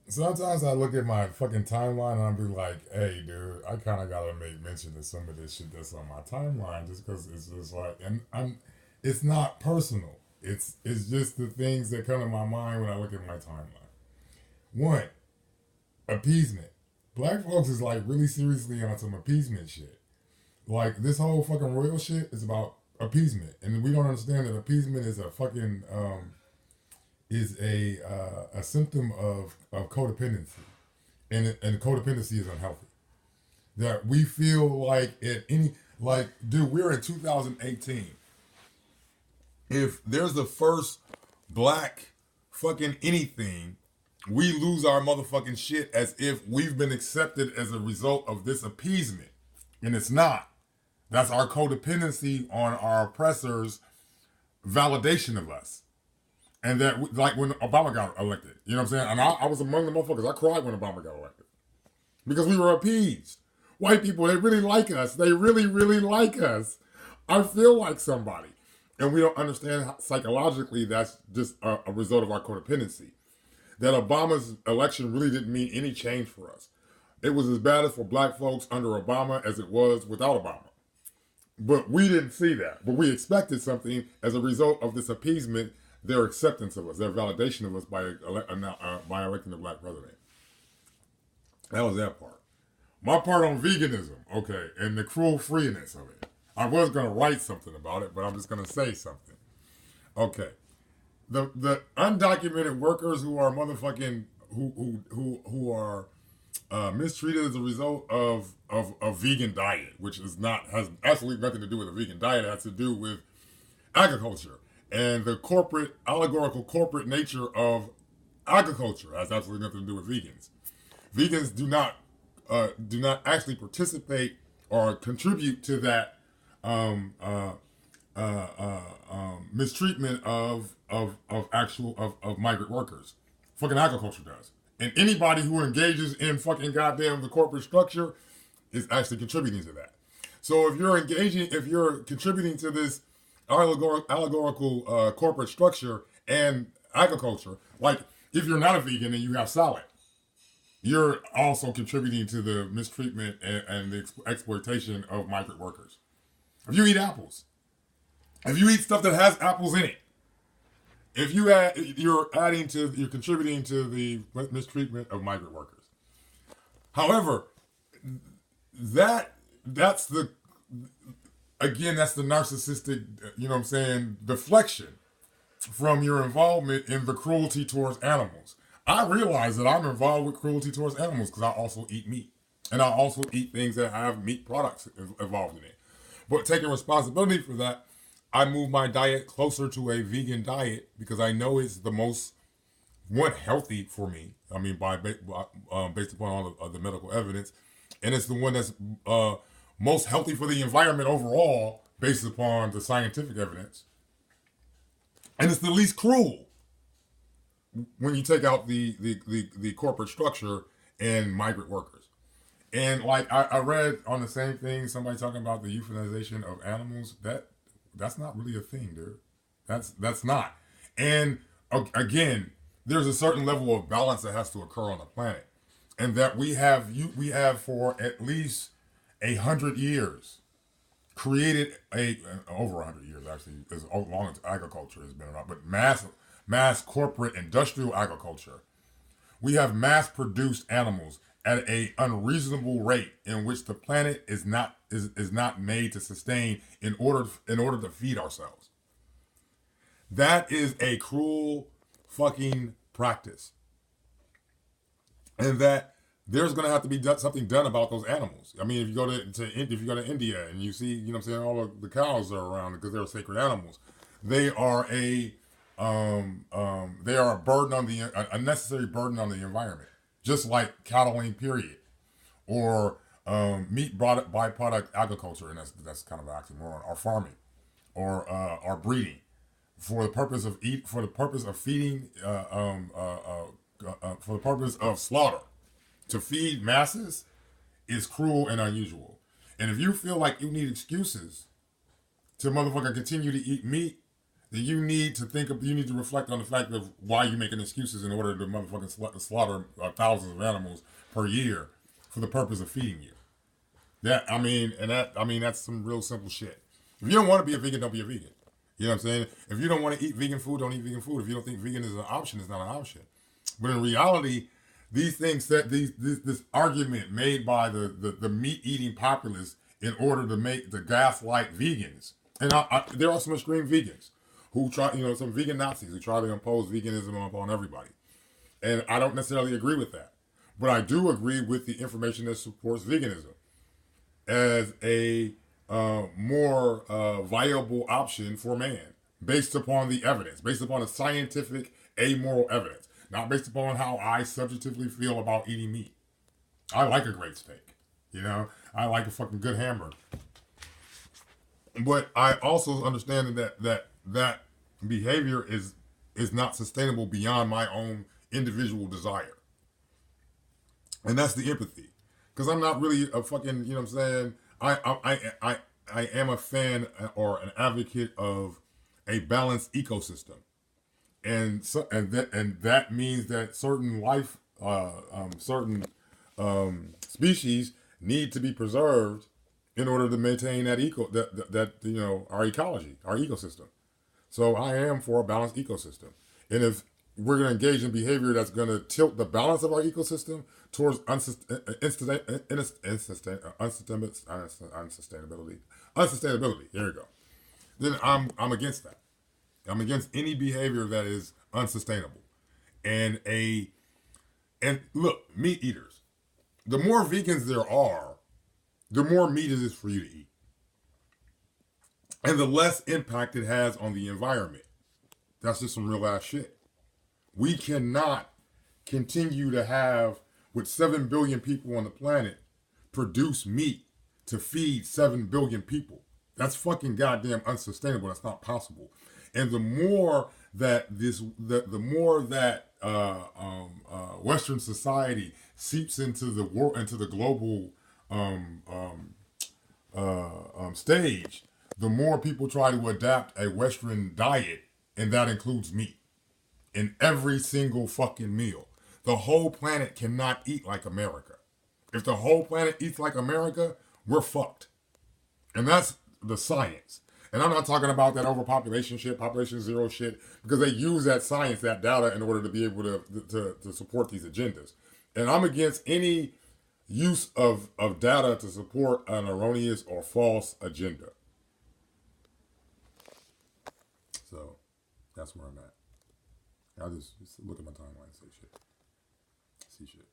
Sometimes I look at my fucking timeline and I'll be like, hey, dude, I kind of gotta make mention of some of this shit that's on my timeline just because it's just like, and it's not personal. It's just the things that come to my mind when I look at my timeline. One, appeasement. Black folks is like really seriously on some appeasement shit. Like this whole fucking royal shit is about appeasement, and we don't understand that appeasement is a fucking a symptom of codependency, and codependency is unhealthy. That we feel like at any like, dude, we're in 2018. If there's the first black fucking anything, we lose our motherfucking shit as if we've been accepted as a result of this appeasement, and it's not. That's our codependency on our oppressors' validation of us. And that, like when Obama got elected, you know what I'm saying? And I was among the motherfuckers. I cried when Obama got elected because we were appeased. White people, they really like us. They really, really like us. I feel like somebody. And we don't understand how, psychologically that's just a result of our codependency. That Obama's election really didn't mean any change for us. It was as bad as for black folks under Obama as it was without Obama. But we didn't see that. But we expected something as a result of this appeasement, their acceptance of us, their validation of us by electing a black president. That was that part. My part on veganism, okay, and the cruel freeness of it. I was gonna write something about it, but I'm just gonna say something. Okay, the undocumented workers who are motherfucking who are mistreated as a result of a vegan diet, which is not has absolutely nothing to do with a vegan diet. It has to do with agriculture and the corporate allegorical corporate nature of agriculture. It has absolutely nothing to do with vegans. Vegans do not actually participate or contribute to that mistreatment of migrant workers. Fucking agriculture does. And anybody who engages in fucking goddamn the corporate structure is actually contributing to that. So if you're contributing to this allegorical corporate structure and agriculture, like if you're not a vegan and you have salad, you're also contributing to the mistreatment and the exploitation of migrant workers. If you eat apples, if you eat stuff that has apples in it, if you add, you're contributing to the mistreatment of migrant workers. However, that's the again that's the narcissistic, you know what I'm saying, deflection from your involvement in the cruelty towards animals. I realize that I'm involved with cruelty towards animals because I also eat meat. And I also eat things that have meat products involved in it. But taking responsibility for that, I move my diet closer to a vegan diet because I know it's the most one healthy for me. I mean, based upon all of the medical evidence, and it's the one that's most healthy for the environment overall, based upon the scientific evidence, and it's the least cruel when you take out the corporate structure and migrant workers. And like I read on the same thing, somebody talking about the euthanization of animals. That's not really a thing, dude. That's not. And again, there's a certain level of balance that has to occur on the planet, and that we have for at least 100 years created a over 100 years actually, as long as agriculture has been around, but mass corporate industrial agriculture. We have mass produced animals at a unreasonable rate in which the planet is not made to sustain in order to feed ourselves. That is a cruel fucking practice, and that there's going to have to be something done about those animals. I mean, if you go to India and you see, you know what I'm saying, all of the cows are around because they're sacred animals. They are a burden on the a necessary burden on the environment, just like cattling, period, or meat byproduct agriculture, and that's kind of an oxymoron, or farming, or breeding, for the purpose of feeding, for the purpose of slaughter, to feed masses is cruel and unusual. And if you feel like you need excuses to motherfucker continue to eat meat, you need to you need to reflect on the fact of why you're making excuses in order to motherfucking slaughter thousands of animals per year for the purpose of feeding you. That's some real simple shit. If you don't want to be a vegan, don't be a vegan. You know what I'm saying? If you don't want to eat vegan food, don't eat vegan food. If you don't think vegan is an option, it's not an option. But in reality, these things that this argument made by the meat eating populace in order to gaslight vegans, and there are some extreme vegans who try, some vegan Nazis who try to impose veganism upon everybody, and I don't necessarily agree with that, but I do agree with the information that supports veganism as a more viable option for man, based upon the evidence, based upon the scientific amoral evidence, not based upon how I subjectively feel about eating meat. I like a great steak, I like a fucking good hamburger, but I also understand that behavior is not sustainable beyond my own individual desire, and that's the empathy, because I'm not really a fucking, you know what I'm saying. I am a fan or an advocate of a balanced ecosystem, and that means that certain species need to be preserved in order to maintain our ecology, our ecosystem. So I am for a balanced ecosystem, and if we're going to engage in behavior that's going to tilt the balance of our ecosystem towards unsustainability. There you go. Then I'm against that. I'm against any behavior that is unsustainable. And look, meat eaters. The more vegans there are, the more meat it is for you to eat, and the less impact it has on the environment. That's just some real ass shit. We cannot continue to have, with 7 billion people on the planet, produce meat to feed 7 billion people. That's fucking goddamn unsustainable. That's not possible. And the more that Western society seeps into the world, into the global stage, the more people try to adapt a Western diet, and that includes meat in every single fucking meal. The whole planet cannot eat like America. If the whole planet eats like America, we're fucked. And that's the science. And I'm not talking about that overpopulation shit, population zero shit, because they use that science, that data, in order to be able to support these agendas. And I'm against any use of data to support an erroneous or false agenda. So that's where I'm at. I'll just look at my timeline and say shit. See shit.